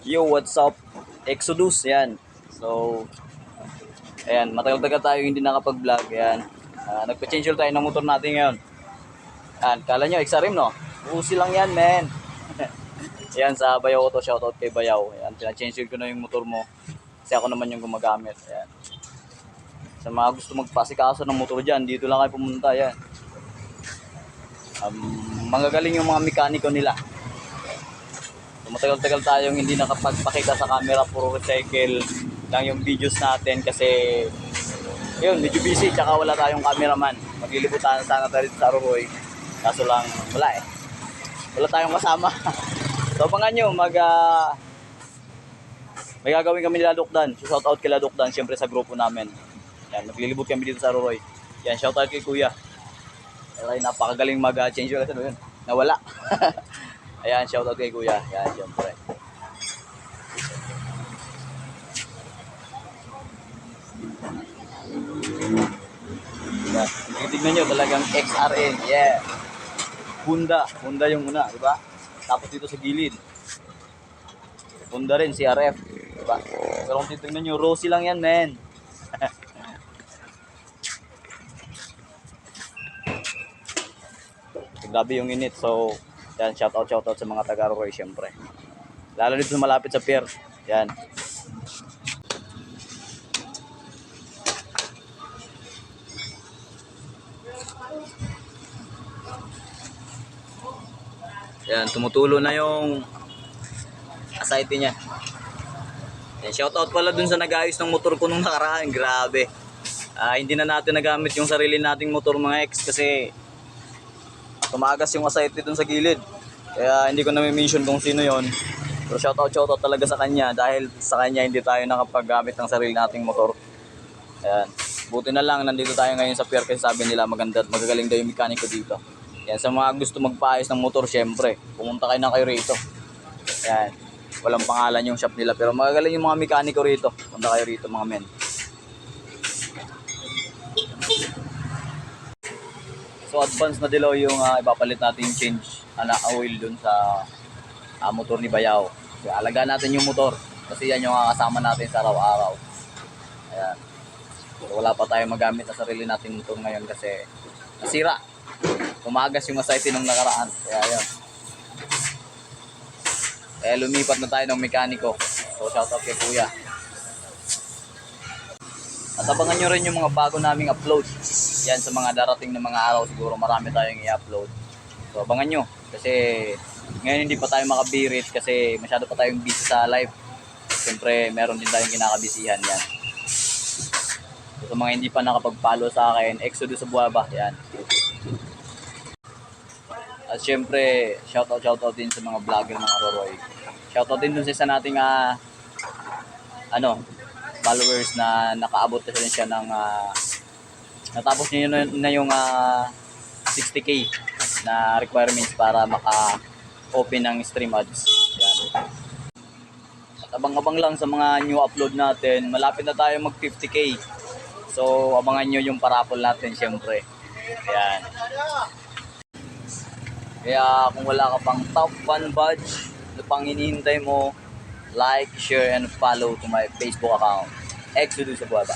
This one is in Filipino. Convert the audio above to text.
Yo, what's up? Exodus, yan. So, ayan, matagal-tagal tayo hindi nakapag-vlog, yan. Nagpa-change oil tayo ng motor natin ngayon. Yan, kala nyo, XRM, no? Usi lang yan, men. Yan, sa Bayaw Auto, shoutout kay Bayaw. Yan, pina-change oil ko na yung motor mo. Kasi ako naman yung gumagamit, yan. Sa mga gusto magpasikaso ng motor dyan, dito lang kayo pumunta, yan. Magagaling yung mga mekaniko nila. So, matagal-tagal tayong hindi nakapagpakita sa camera, puro recycle lang yung videos natin kasi yun, medyo busy, tsaka wala tayong cameraman. Maglilibutan sana tayo sa Aruroy, kaso lang wala eh. Wala tayong kasama. So abangan nyo, may gagawin kami nila Dukdan. So shout out kila Dukdan, syempre sa grupo namin. Yan, maglilibot kami dito sa Aruroy. Yan, shout out kay Kuya. Ay, napakagaling mag-change oil kasi yun. Nawala. Ayan, shoutout kay Kuya. Ayan, syempre. Ayan, tignan nyo talagang XRN. Yeah. Honda yung una, di ba? Tapos dito sa gilid. Honda rin, CRF. Di ba? Pero kung titignan nyo, Rossi lang yan, men. Grabe yung init. So, yan, shoutout sa mga taga-Aruroy, syempre. Lalo dito malapit sa pier. Yan. Yan, tumutulo na yung aside niya. Yan, shoutout pala dun sa nag-ayos ng motor ko nung nakaraan. Grabe. Hindi na natin nagamit yung sarili nating motor mga ex kasi tumagas yung aside dun sa gilid. Kaya hindi ko na mention kung sino yon. Pero shoutout talaga sa kanya dahil sa kanya hindi tayo nakapaggamit ng sarili nating motor. Ayan. Buti na lang nandito tayo ngayon sa pier kasi sabi nila maganda at magagaling daw yung mekaniko dito. Yan, sa mga gusto magpaayos ng motor, syempre, pumunta kayo na kayo rito. Ayan. Walang pangalan yung shop nila pero magagaling yung mga mekaniko rito. Punta kayo rito mga men. So advance na dilaw yung ipapalit natin yung change na oil dun sa motor ni Bayaw. So, alagaan natin yung motor kasi yan yung kasama natin sa araw-araw. Ayan. So, wala pa tayong magamit na sarili natin motor ngayon kasi nasira. Tumagas yung aside nung nakaraan. Kaya yun. Kaya lumipat na tayo ng mekaniko. So shoutout kay Kuya. At abangan nyo rin yung mga bago naming upload. Yan sa mga darating na mga araw siguro marami tayong i-upload. So abangan nyo. Kasi ngayon hindi pa tayo makabirit kasi masyado pa tayong busy sa live. Siyempre meron din tayong kinakabisihan yan. So sa mga hindi pa nakapag-follow sa akin, Exodus sa Buaba. Yan. At siyempre shoutout din sa mga vlogger ng Aruroy. Shoutout din dun sa isa nating followers na nakaabot na siya ng natapos niya na yung 60k na requirements para maka-open ng stream ads. Yan. At abang-abang lang sa mga new upload natin. Malapit na tayo mag 50k. So abangan nyo yung parapol natin syempre. Yan. Kaya kung wala ka pang top 1 badge, ano pang hinihintay mo, like, share, and follow to my Facebook account, Exodus sa Buaba.